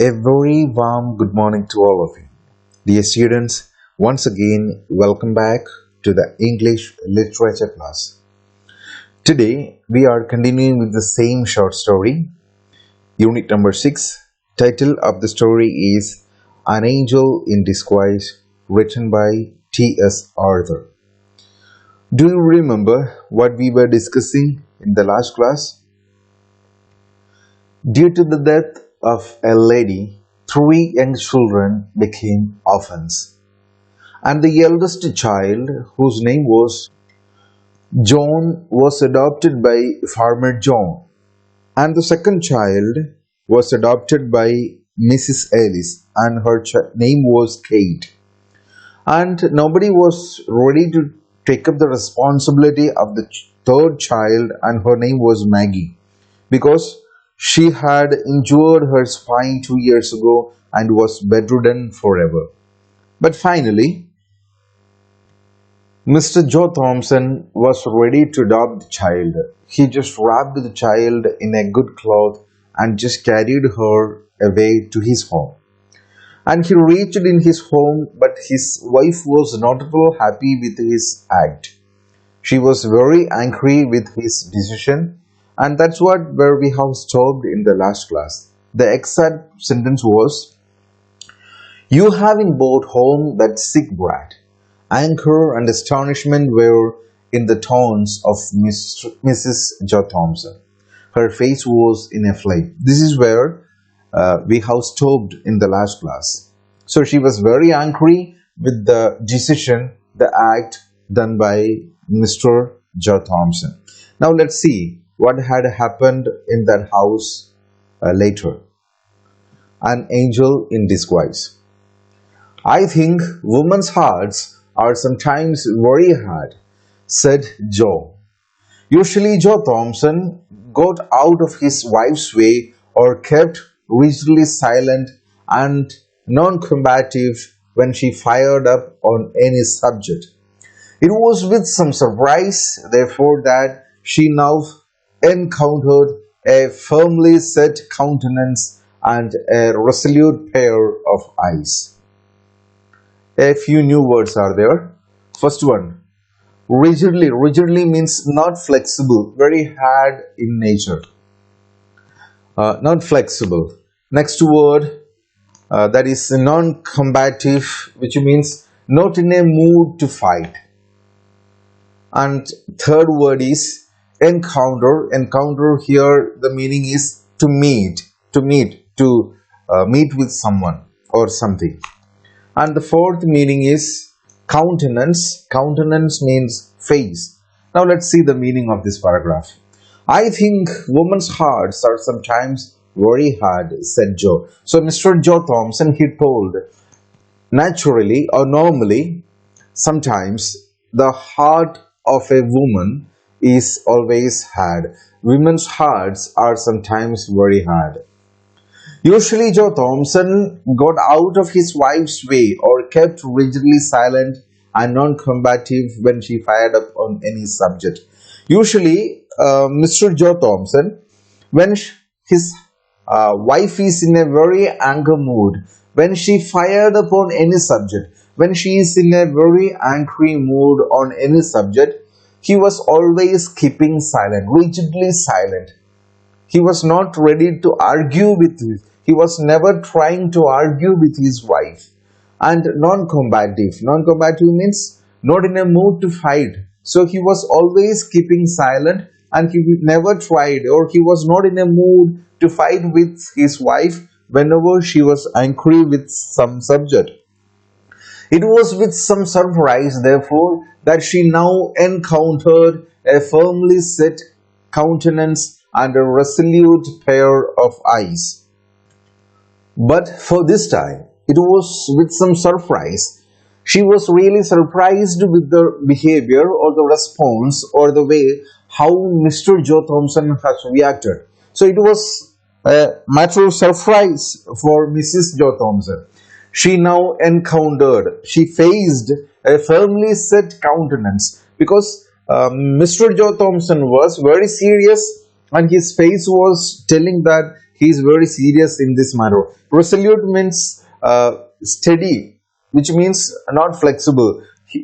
A very warm good morning to all of you. Dear students, once again, welcome back to the English literature class. Today, we are continuing with the same short story, unit number 6. Title of the story is An Angel in Disguise, written by T.S. Arthur. Do you remember what we were discussing in the last class? Due to the death of a lady, 3 young children became orphans, and the eldest child, whose name was John, was adopted by Farmer John, and the second child was adopted by Mrs. Ellis, and her name was Kate. And nobody was ready to take up the responsibility of the third child, and her name was Maggie, because she had injured her spine 2 years ago and was bedridden forever. But finally, Mr. Joe Thompson was ready to adopt the child. He just wrapped the child in a good cloth and just carried her away to his home. And he reached in his home, but his wife was not at all happy with his act. She was very angry with his decision. And that's where we have stopped in the last class. The exact sentence was, "You having brought home that sick brat." Anger and astonishment were in the tones of Mrs. Joe Thompson. Her face was in a flame. This is where we have stopped in the last class. So she was very angry with the decision, the act done by Mr. Joe Thompson. Now let's see what had happened in that house later. An angel in disguise. "I think women's hearts are sometimes very hard," said Joe. Usually Joe Thompson got out of his wife's way or kept rigidly silent and non-combative when she fired up on any subject. It was with some surprise, therefore, that she now encountered a firmly set countenance and a resolute pair of eyes. A few new words are there. First one, rigidly. Rigidly means not flexible, very hard in nature. Not flexible. Next word, that is non-combative, which means not in a mood to fight. And third word is encounter. Encounter here, the meaning is to meet with someone or something. And the fourth meaning is countenance. Countenance means face. Now let's see the meaning of this paragraph. "I think women's hearts are sometimes very hard," said Joe. So Mr. Joe Thompson, he told, naturally or normally, sometimes the heart of a woman is always hard. Women's hearts are sometimes very hard. Usually Joe Thompson got out of his wife's way or kept rigidly silent and non-combative when she fired up on any subject. Usually Mr. Joe Thompson, when his wife is in a very anger mood, when she fired upon any subject, when she is in a very angry mood on any subject, he was always keeping silent, rigidly silent. He was not ready to argue with it. He was never trying to argue with his wife. And non-combative. Non-combative means not in a mood to fight. So he was always keeping silent and he never tried, or he was not in a mood to fight with his wife whenever she was angry with some subject. It was with some surprise, therefore, that she now encountered a firmly set countenance and a resolute pair of eyes. But for this time, it was with some surprise. She was really surprised with the behavior or the response or the way how Mr. Joe Thompson has reacted. So it was a matter of surprise for Mrs. Joe Thompson. She now she faced a firmly set countenance because Mr. Joe Thompson was very serious and his face was telling that he is very serious in this matter. Resolute means steady, which means not flexible,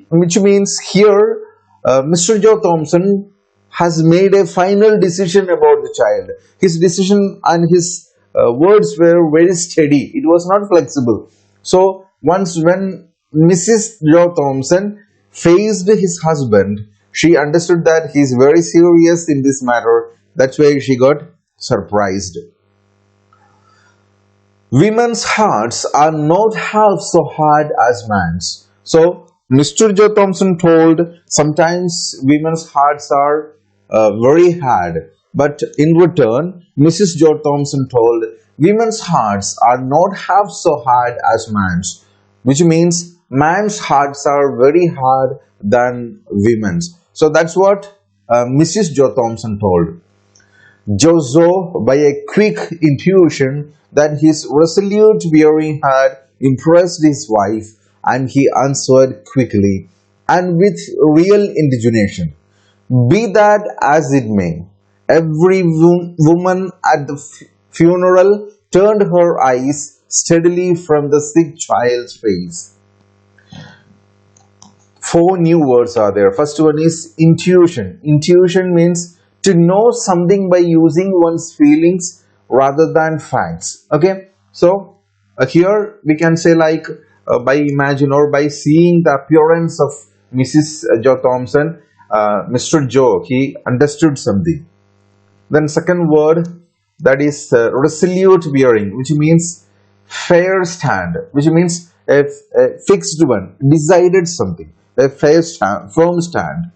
which means here Mr. Joe Thompson has made a final decision about the child. His decision and his words were very steady. It was not flexible. So once when Mrs. Joe Thompson faced his husband, she understood that he is very serious in this matter. That's why she got surprised. Women's hearts are not half so hard as man's. So, Mr. Joe Thompson told sometimes women's hearts are very hard, but in return, Mrs. Joe Thompson told women's hearts are not half so hard as man's, which means man's hearts are very hard than women's. So, that's what Mrs. Joe Thompson told. Jozo, by a quick intuition that his resolute bearing had impressed his wife, and he answered quickly and with real indignation, "Be that as it may." Every woman at the funeral turned her eyes steadily from the sick child's face. Four new words are there. First one is intuition. Intuition means to know something by using one's feelings rather than facts. Okay, so here we can say like by imagine or by seeing the appearance of Mrs. Joe Thompson, Mr. Joe, he understood something. Then second word, that is resolute bearing, which means fair stand, which means a fixed one, decided something, a fair stand, firm stand.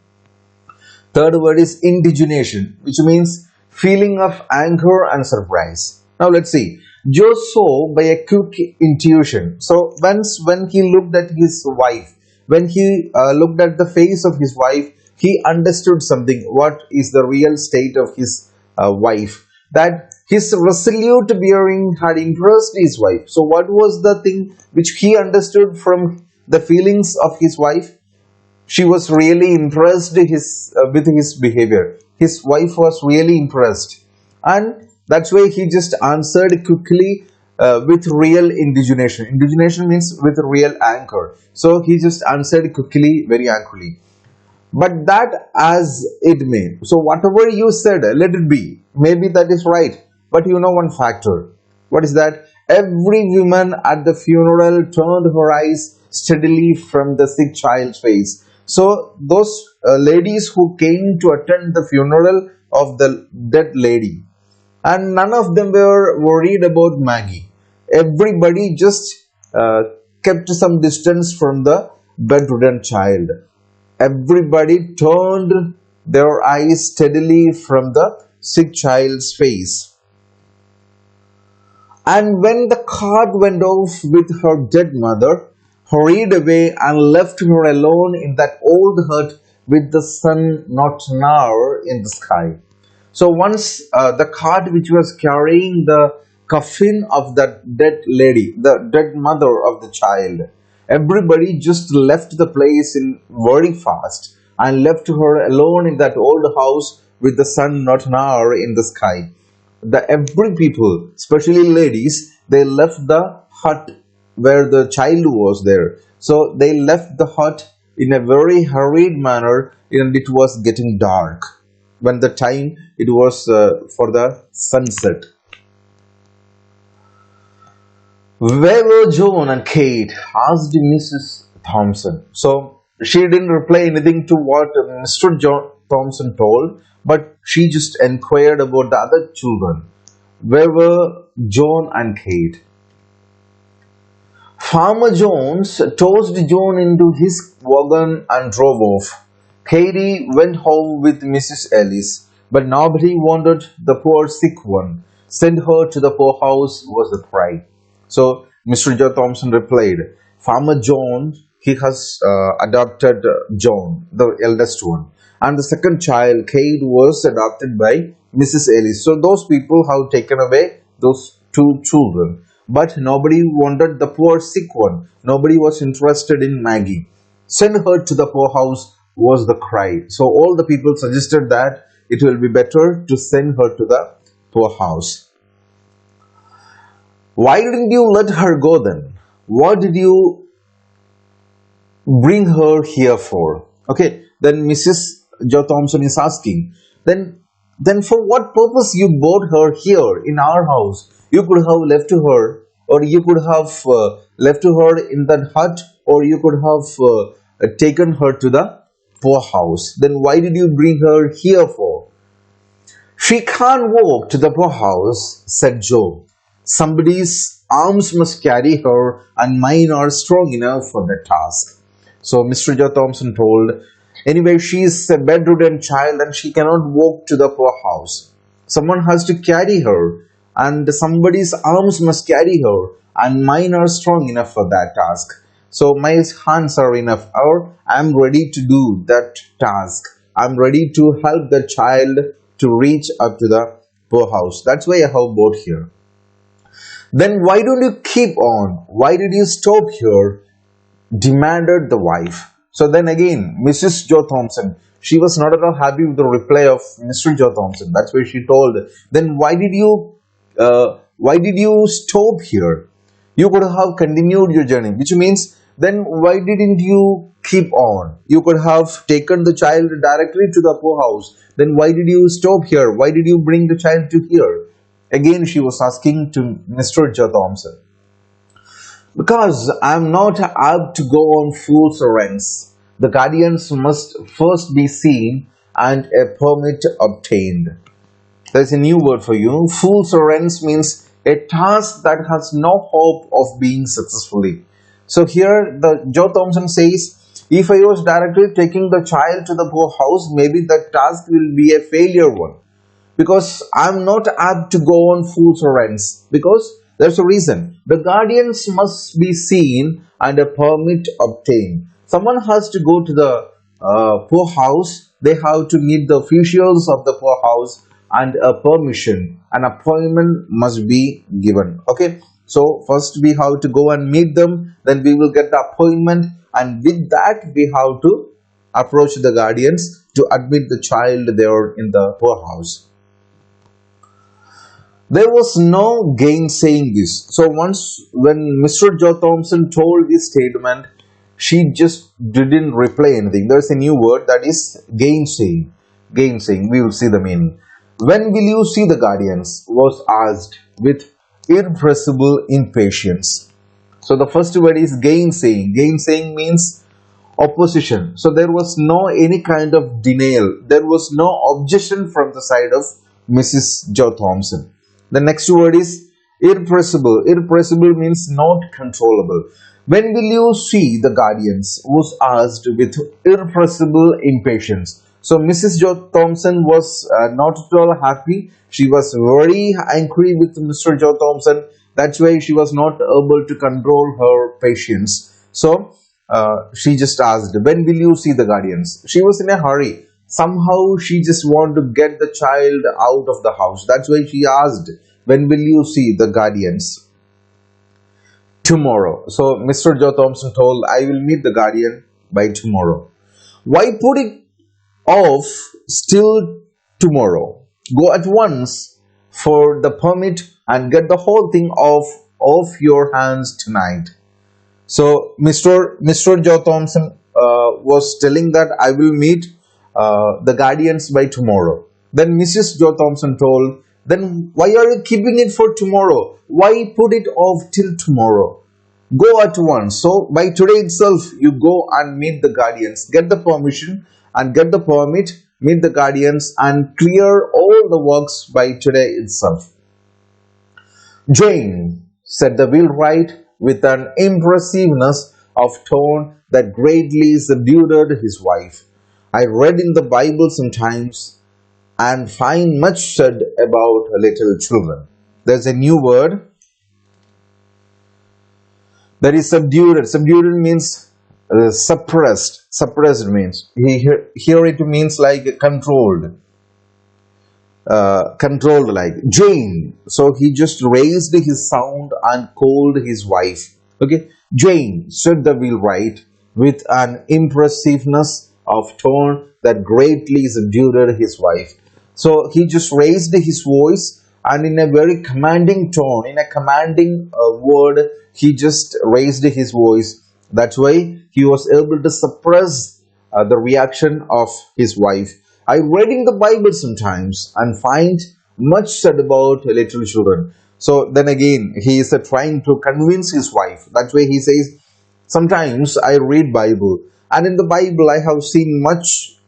Third word is indignation, which means feeling of anger and surprise. Now let's see. Joe saw by a quick intuition. So once when he looked at his wife, when he looked at the face of his wife, he understood something. What is the real state of his wife? That his resolute bearing had impressed his wife. So what was the thing which he understood from the feelings of his wife? She was really impressed with his behavior. His wife was really impressed, and that's why he just answered quickly with real indignation. Indignation means with real anger. So he just answered quickly, very angrily. But that as it may. So whatever you said, let it be. Maybe that is right. But you know one factor. What is that? Every woman at the funeral turned her eyes steadily from the sick child's face. So those ladies who came to attend the funeral of the dead lady, and none of them were worried about Maggie. Everybody just kept some distance from the bedridden child. Everybody turned their eyes steadily from the sick child's face. And when the cart went off with her dead mother, hurried away and left her alone in that old hut with the sun not now in the sky. So once the cart which was carrying the coffin of that dead lady, the dead mother of the child, everybody just left the place in very fast and left her alone in that old house with the sun not now in the sky. The every people, especially ladies, they left the hut where the child was there. So they left the hut in a very hurried manner, and it was getting dark when the time it was for the sunset. "Where were John and Kate?" asked Mrs. Thompson. So she didn't reply anything to what Mr. John Thompson told, but she just inquired about the other children. Where were John and Kate? Farmer Jones tossed John into his wagon and drove off. Katie went home with Mrs. Ellis, but nobody wanted the poor sick one. Send her to the poorhouse was the cry. So Mr. Joe Thompson replied, Farmer John, he has adopted John, the eldest one. And the second child, Kate, was adopted by Mrs. Ellis. So those people have taken away those two children. But nobody wanted the poor sick one. Nobody was interested in Maggie. Send her to the poorhouse was the cry. So all the people suggested that it will be better to send her to the poorhouse. Why didn't you let her go then? What did you bring her here for? Okay, then Mrs. Joe Thompson is asking, then for what purpose you brought her here in our house? You could have left to her, or you could have left to her in that hut, or you could have taken her to the poorhouse. Then why did you bring her here for? She can't walk to the poorhouse, said Joe. Somebody's arms must carry her, and mine are strong enough for the task. So Mr. Joe Thompson told, anyway, she is a bedridden child and she cannot walk to the poorhouse. Someone has to carry her, and somebody's arms must carry her, and mine are strong enough for that task. So my hands are enough, or I'm ready to do that task. I'm ready to help the child to reach up to the poorhouse. That's why I have brought here. Then why don't you keep on? Why did you stop here? Demanded the wife. So then again, Mrs. Joe Thompson, she was not at all happy with the reply of Mr. Joe Thompson. That's why she told, then why did you stop here? You could have continued your journey, which means then why didn't you keep on? You could have taken the child directly to the poorhouse. Then why did you stop here? Why did you bring the child to here? Again, she was asking to Mr. Joe Thompson. Because I am not apt to go on fool's errands. The guardians must first be seen and a permit obtained. There's a new word for you. Fool's errands means a task that has no hope of being successfully. So here the Joe Thompson says, if I was directly taking the child to the poorhouse, maybe the task will be a failure one. Because I'm not apt to go on fool's errands. Because there's a reason. The guardians must be seen and a permit obtained. Someone has to go to the poorhouse. They have to meet the officials of the poorhouse, and a permission, an appointment must be given. Okay, so first we have to go and meet them, then we will get the appointment, and with that we have to approach the guardians to admit the child there in the poorhouse. There was no gainsaying this. So once when Mr. Joe Thompson told this statement, she just didn't reply anything. There's a new word, that is gainsaying. Gainsaying, we will see the meaning. When will you see the guardians? Was asked with irrepressible impatience. So the first word is gainsaying. Gainsaying means opposition. So there was no any kind of denial. There was no objection from the side of Mrs. Joe Thompson. The next word is irrepressible. Irrepressible means not controllable. When will you see the guardians? Was asked with irrepressible impatience. So Mrs. Joe Thompson was not at all happy. She was very angry with Mr. Joe Thompson. That's why she was not able to control her patience. So she just asked, when will you see the guardians? She was in a hurry. Somehow she just wanted to get the child out of the house. That's why she asked, when will you see the guardians? Tomorrow. So Mr. Joe Thompson told, I will meet the guardian by tomorrow. Why put it off still tomorrow? Go at once for the permit and get the whole thing off your hands tonight. So Mr. Joe Thompson was telling that I will meet the guardians by tomorrow. Then Mrs. Joe Thompson told, then why are you keeping it for tomorrow? Why put it off till tomorrow? Go at once. So by today itself, you go and meet the guardians. Get the permission and get the permit, meet the guardians and clear all the works by today itself. Jane, said the wheelwright with an impressiveness of tone that greatly subdued his wife. I read in the Bible sometimes and find much said about little children. There's a new word, that is subdued. Subdued means suppressed. Suppressed means, here it means like controlled. Controlled like Jane. So he just raised his sound and called his wife. Okay, Jane, said the wheelwright with an impressiveness of tone that greatly subdued his wife. So he just raised his voice, and in a very commanding tone, in a commanding word, he just raised his voice. That's why he was able to suppress the reaction of his wife. I read in the Bible sometimes and find much said about little children. So then again, he is trying to convince his wife. That's why he says, sometimes I read Bible, and in the Bible I have seen much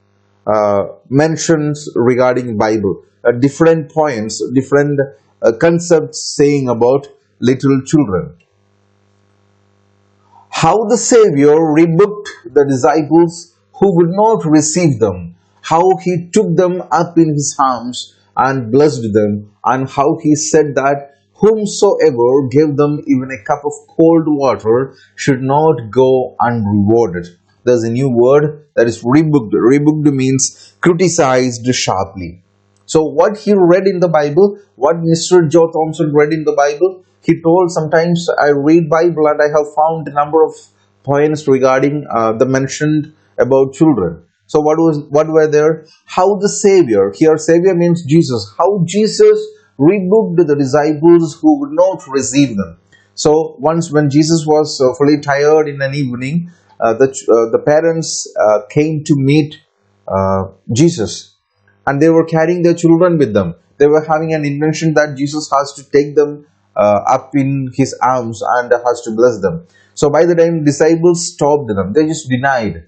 mentions regarding Bible, different points, different concepts saying about little children. How the Savior rebuked the disciples who would not receive them, how he took them up in his arms and blessed them, and how he said that whomsoever gave them even a cup of cold water should not go unrewarded. There's a new word, that is rebuked. Rebuked means criticized sharply. So what he read in the Bible, what Mr. Joe Thompson read in the Bible, he told, sometimes I read Bible and I have found a number of points regarding the mentioned about children. So what were there? How the Savior, here Savior means Jesus, how Jesus rebuked the disciples who would not receive them. So once when Jesus was fully tired in an evening, the parents came to meet Jesus, and they were carrying their children with them. They were having an intention that Jesus has to take them up in his arms and has to bless them. So by the time disciples stopped them, they just denied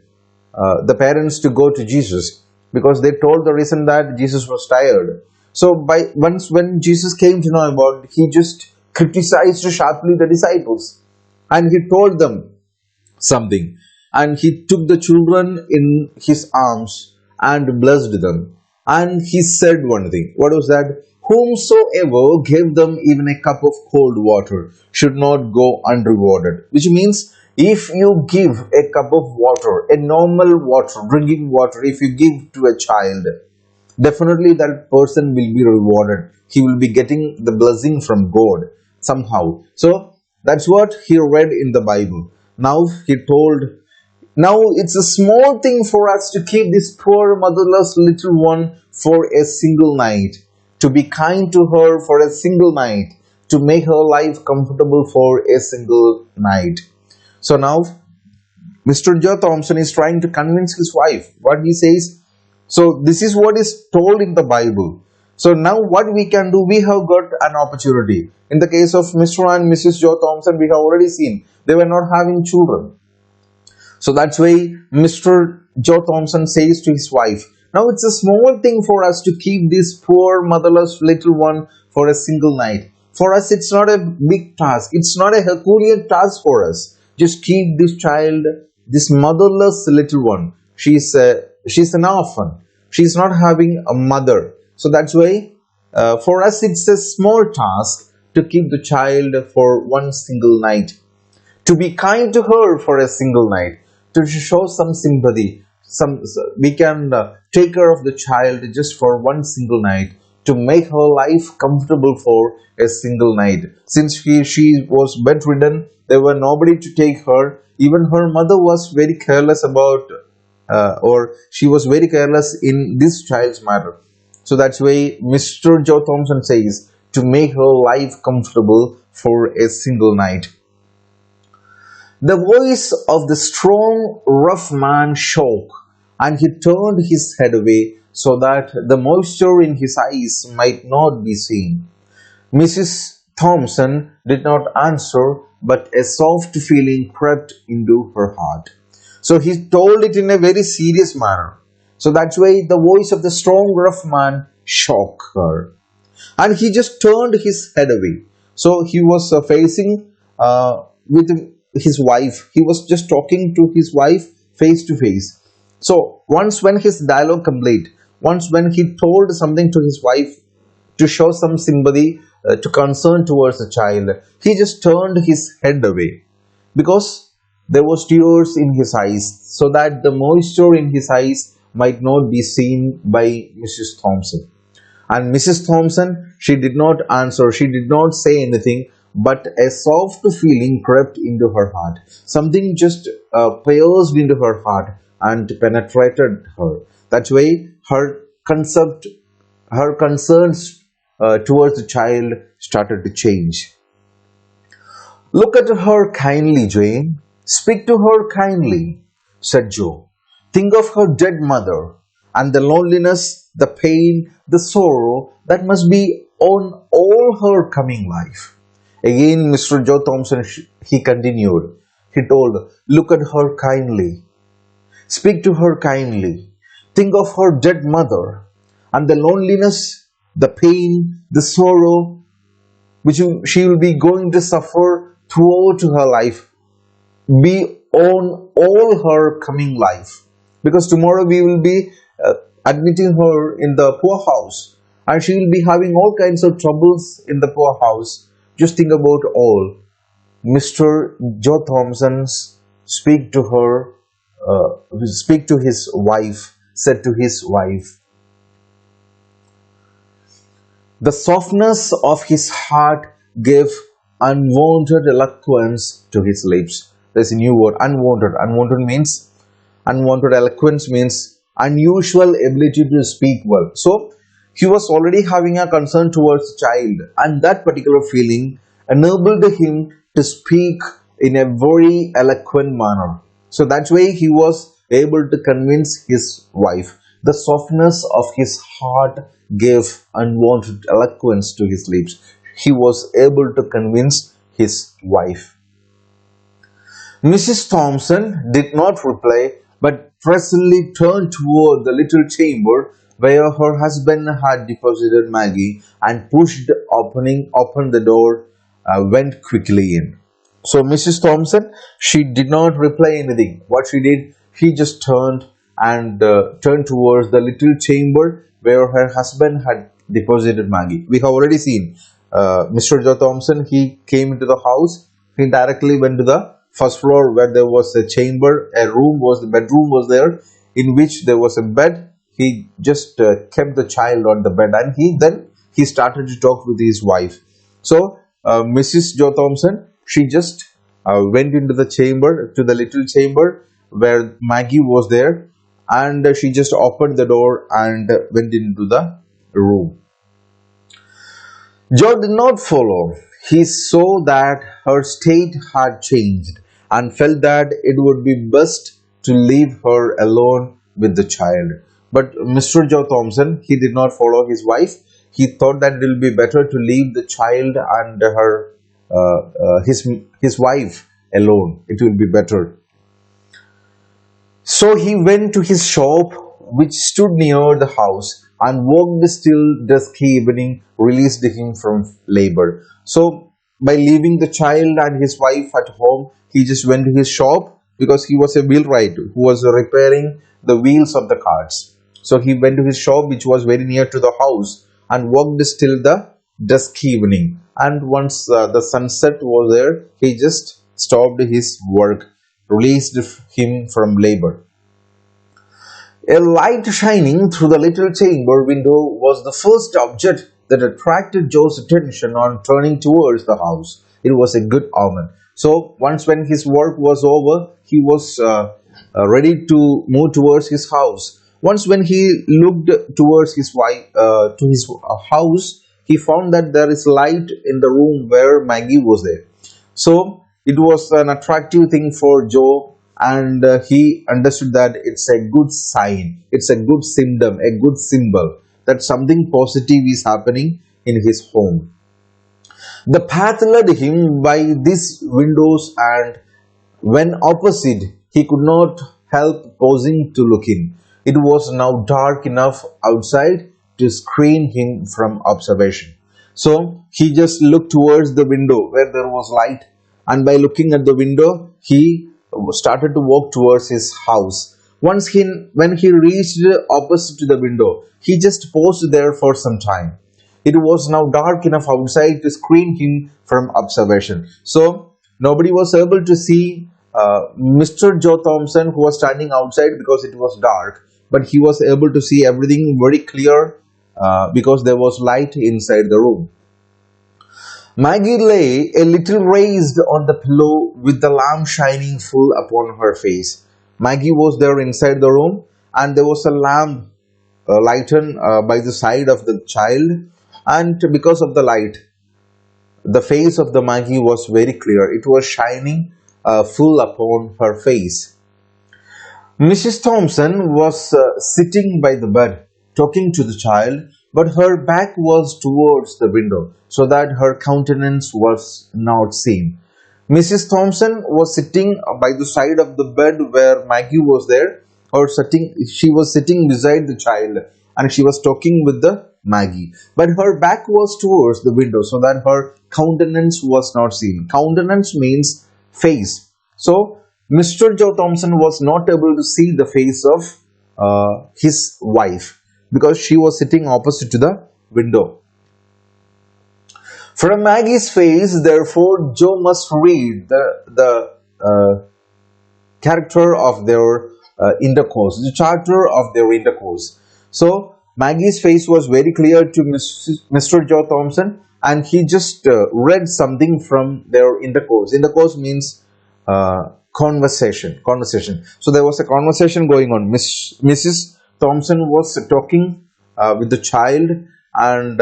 the parents to go to Jesus, because they told the reason that Jesus was tired. So by once when Jesus came to know about it, he just criticized sharply the disciples, and he told them something, and he took the children in his arms and blessed them, and he said one thing. What was that? Whomsoever gave them even a cup of cold water should not go unrewarded. Which means, if you give a cup of water, a normal water, drinking water, if you give to a child, definitely that person will be rewarded. He will be getting the blessing from God somehow. So that's what he read in the Bible. Now he told, now it's a small thing for us to keep this poor motherless little one for a single night, to be kind to her for a single night, to make her life comfortable for a single night. So now Mr. Joe Thompson is trying to convince his wife. What he says, so this is what is told in the Bible. So now what we can do, we have got an opportunity. In the case of Mr. and Mrs. Joe Thompson, we have already seen they were not having children. So that's why Mr. Joe Thompson says to his wife, now it's a small thing for us to keep this poor motherless little one for a single night. For us, it's not a big task. It's not a Herculean task for us. Just keep this child, this motherless little one. She's an orphan. She's not having a mother. So that's why for us, it's a small task to keep the child for one single night, to be kind to her for a single night, to show some sympathy. We can take care of the child just for one single night, to make her life comfortable for a single night. Since she was bedridden, there were nobody to take her. Even her mother was very careless about, or she was very careless in this child's matter. So that's why Mr. Joe Thompson says, to make her life comfortable for a single night. The voice of the strong, rough man shook, and he turned his head away so that the moisture in his eyes might not be seen. Mrs. Thompson did not answer, but a soft feeling crept into her heart. So he told it in a very serious manner. So that's why the voice of the strong, rough man shook her, and he just turned his head away. So he was facing with his wife. He was just talking to his wife face to face. So once when his dialogue complete, once when he told something to his wife to show some sympathy, to concern towards the child, he just turned his head away, because there was tears in his eyes, so that the moisture in his eyes might not be seen by Mrs. Thompson. And Mrs. Thompson, she did not answer, she did not say anything, but a soft feeling crept into her heart. Something just pierced into her heart and penetrated her. That's why her concept her concerns towards the child started to change. Look at her kindly, Jane. Speak to her kindly, said Joe. Think of her dead mother and the loneliness, the pain, the sorrow that must be on all her coming life. Again, Mr. Joe Thompson, he continued. He told, look at her kindly. Speak to her kindly. Think of her dead mother and the loneliness, the pain, the sorrow which she will be going to suffer throughout her life, be on all her coming life. Because tomorrow we will be admitting her in the poorhouse and she will be having all kinds of troubles in the poorhouse. Just think about all. Mr. Joe Thompson's speak to his wife, said to his wife, the softness of his heart gave unwanted eloquence to his lips. There's a new word, unwanted. Unwanted eloquence means unusual ability to speak well. So he was already having a concern towards the child, and that particular feeling enabled him to speak in a very eloquent manner. So that's why he was able to convince his wife. The softness of his heart gave unwanted eloquence to his lips. He was able to convince his wife. Mrs. Thompson did not reply, but presently turned toward the little chamber where her husband had deposited Maggie and opened the door, went quickly in. So Mrs. Thompson, she did not reply anything. What she did, she just turned towards the little chamber where her husband had deposited Maggie. We have already seen Mr. Joe Thompson. He came into the house. He directly went to the first floor where there was a chamber, the bedroom was there, in which there was a bed. He just kept the child on the bed, and he started to talk with his wife. So Mrs. Joe Thompson, she just went into the chamber, to the little chamber where Maggie was there, and she just opened the door and went into the room. Joe did not follow. He saw that her state had changed and felt that it would be best to leave her alone with the child. But Mr. Joe Thompson, he did not follow his wife. He thought that it will be better to leave the child and his wife alone. It will be better. So he went to his shop, which stood near the house, and worked till dusky evening released him from labor. So by leaving the child and his wife at home, he just went to his shop because he was a wheelwright who was repairing the wheels of the carts. So he went to his shop, which was very near to the house, and worked till the dusky evening. And once the sunset was there, he just stopped his work, released him from labor. A light shining through the little chamber window was the first object that attracted Joe's attention on turning towards the house. It was a good omen. So once when his work was over, he was ready to move towards his house. Once when he looked towards his house, he found that there is light in the room where Maggie was there. So it was an attractive thing for Joe, and he understood that it's a good sign, it's a good symptom, a good symbol that something positive is happening in his home. The path led him by these windows, and when opposite, he could not help pausing to look in. It was now dark enough outside to screen him from observation. So he just looked towards the window where there was light, and by looking at the window, he started to walk towards his house. When he reached opposite to the window, he just paused there for some time. It was now dark enough outside to screen him from observation. So nobody was able to see Mr. Joe Thompson, who was standing outside, because it was dark. But he was able to see everything very clear because there was light inside the room. Maggie lay a little raised on the pillow with the lamp shining full upon her face. Maggie was there inside the room, and there was a lamp lighten by the side of the child, and because of the light, the face of the Maggie was very clear. It was shining full upon her face. Mrs. Thompson was sitting by the bed, talking to the child, but her back was towards the window, so that her countenance was not seen. Mrs. Thompson was sitting by the side of the bed where Maggie was there, or sitting. She was sitting beside the child, and she was talking with the Maggie. But her back was towards the window, so that her countenance was not seen. Countenance means face. So Mr. Joe Thompson was not able to see the face of his wife because she was sitting opposite to the window. From Maggie's face, therefore, Joe must read the character of their intercourse, the character of their intercourse. So Maggie's face was very clear to Mr. Joe Thompson, and he just read something from their intercourse. Intercourse means conversation. So there was a conversation going on. Mrs. Thompson was talking with the child, and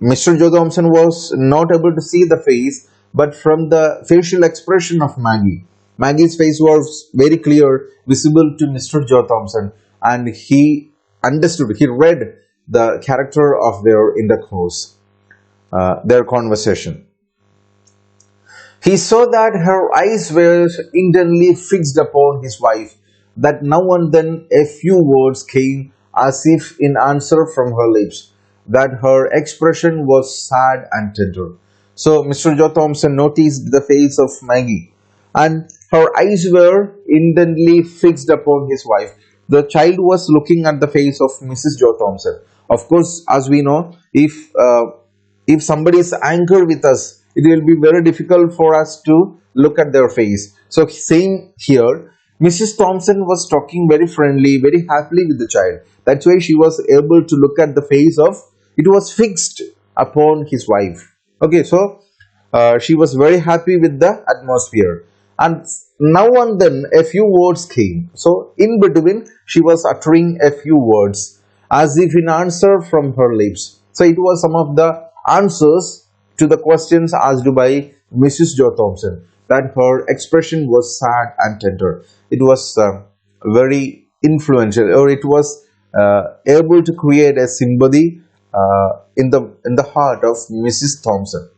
Mr. Joe Thompson was not able to see the face, but from the facial expression of Maggie's face was very clear, visible to Mr. Joe Thompson, and he understood, he read the character of their intercourse, their conversation. He saw that her eyes were intently fixed upon his wife, that now and then a few words came as if in answer from her lips, that her expression was sad and tender. So Mr. Joe Thompson noticed the face of Maggie, and her eyes were intently fixed upon his wife. The child was looking at the face of Mrs. Joe Thompson. Of course, as we know, if somebody is angry with us, it will be very difficult for us to look at their face. So saying here, Mrs. Thompson was talking very friendly, very happily with the child. That's why she was able to look at the face of, it was fixed upon his wife. Okay, so she was very happy with the atmosphere. And now and then a few words came. So in between, she was uttering a few words as if in answer from her lips. So it was some of the answers to the questions asked by Mrs. Joe Thompson, that her expression was sad and tender. It was very influential, or it was able to create a sympathy in the heart of Mrs. Thompson.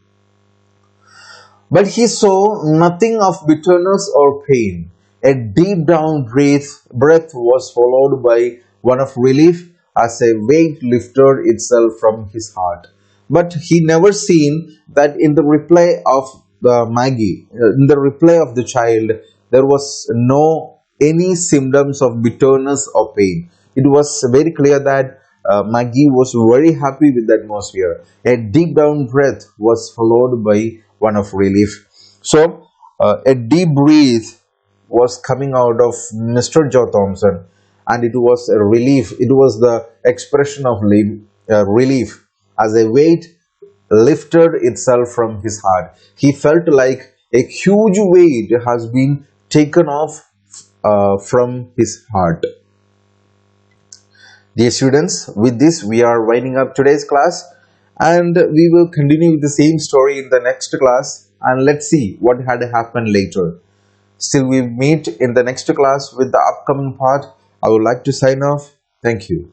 But he saw nothing of bitterness or pain. A deep down breath was followed by one of relief as a weight lifted itself from his heart. But he never seen that in the reply of Maggie, in the reply of the child, there was no any symptoms of bitterness or pain. It was very clear that Maggie was very happy with the atmosphere. A deep down breath was followed by one of relief. So a deep breath was coming out of Mr. Joe Thompson, and it was a relief. It was the expression of relief as a weight lifted itself from his heart. He felt like a huge weight has been taken off from his heart. Dear students, with this we are winding up today's class, and we will continue with the same story in the next class, and let's see what had happened later. Still we meet in the next class with the upcoming part. I would like to sign off. Thank you.